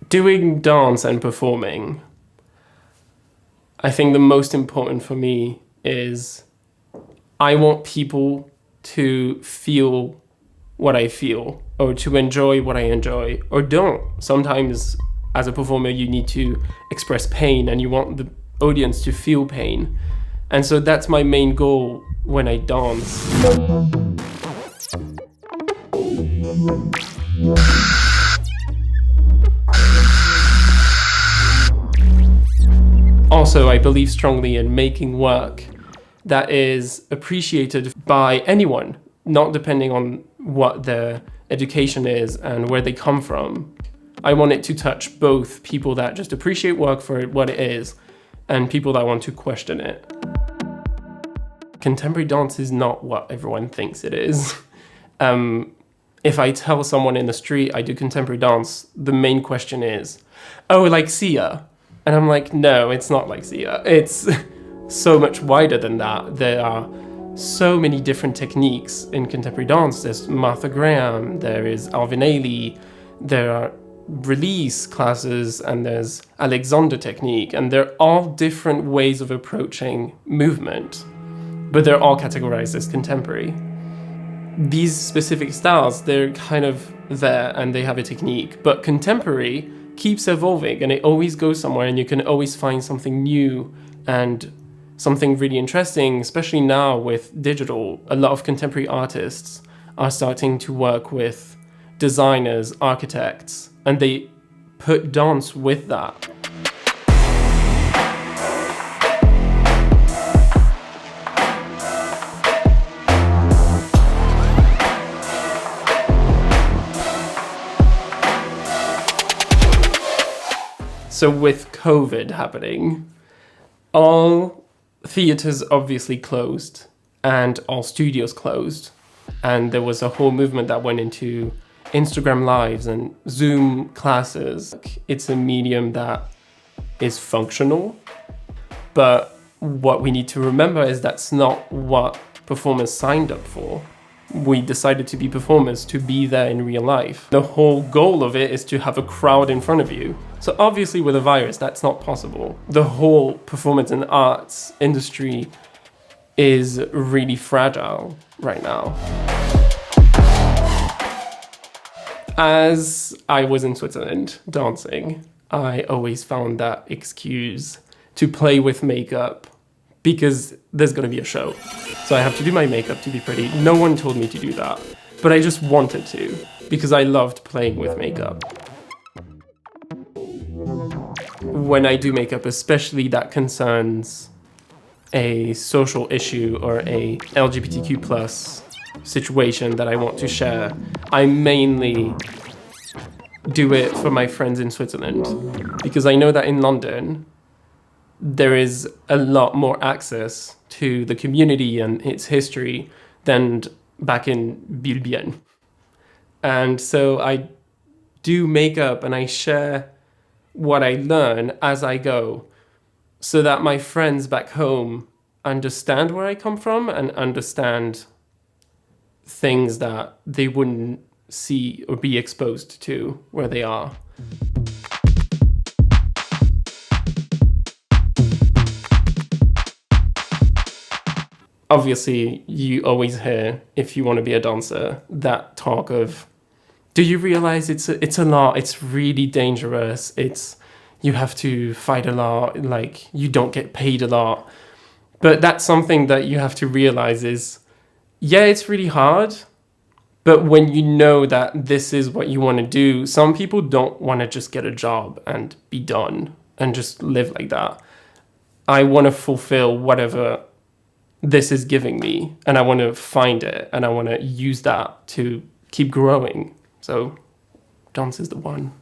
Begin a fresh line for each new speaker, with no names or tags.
Doing dance and performing, I think the most important for me is I want people to feel what I feel, or to enjoy what I enjoy, or don't. Sometimes as a performer, you need to express pain and you want the audience to feel pain. And so that's my main goal when I dance. Also, I believe strongly in making work that is appreciated by anyone, not depending on what their education is and where they come from. I want it to touch both people that just appreciate work for what it is and people that want to question it. Contemporary dance is not what everyone thinks it is. If I tell someone in the street I do contemporary dance, the main question is, oh, like Sia? And I'm like, no, it's not like Sia. It's so much wider than that. There are so many different techniques in contemporary dance. There's Martha Graham, there is Alvin Ailey, there are release classes, and there's Alexander technique, and they're all different ways of approaching movement, but they're all categorized as contemporary. These specific styles, they're kind of there and they have a technique, but contemporary keeps evolving and it always goes somewhere, and you can always find something new and something really interesting, especially now with digital. A lot of contemporary artists are starting to work with designers, architects, and they put dance with that. So with COVID happening, all theaters obviously closed and all studios closed. And there was a whole movement that went into Instagram Lives and Zoom classes. It's a medium that is functional, but what we need to remember is that's not what performers signed up for. We decided to be performers, to be there in real life. The whole goal of it is to have a crowd in front of you. So obviously with a virus, that's not possible. The whole performance and arts industry is really fragile right now. As I was in Switzerland dancing, I always found that excuse to play with makeup because there's gonna be a show. So I have to do my makeup to be pretty. No one told me to do that, but I just wanted to because I loved playing with makeup. When I do makeup, especially that concerns a social issue or a LGBTQ plus situation that I want to share, I mainly do it for my friends in Switzerland because I know that in London, there is a lot more access to the community and its history than back in Bilbien. And so I do makeup and I share what I learn as I go so that my friends back home understand where I come from and understand things that they wouldn't see or be exposed to where they are. Obviously, you always hear, if you want to be a dancer, that talk of, do you realize it's a lot, it's really dangerous, you have to fight a lot, like you don't get paid a lot. But that's something that you have to realize is, yeah, it's really hard, but when you know that this is what you want to do, some people don't want to just get a job and be done and just live like that. I want to fulfill whatever this is giving me, and I want to find it, and I want to use that to keep growing. So dance is the one.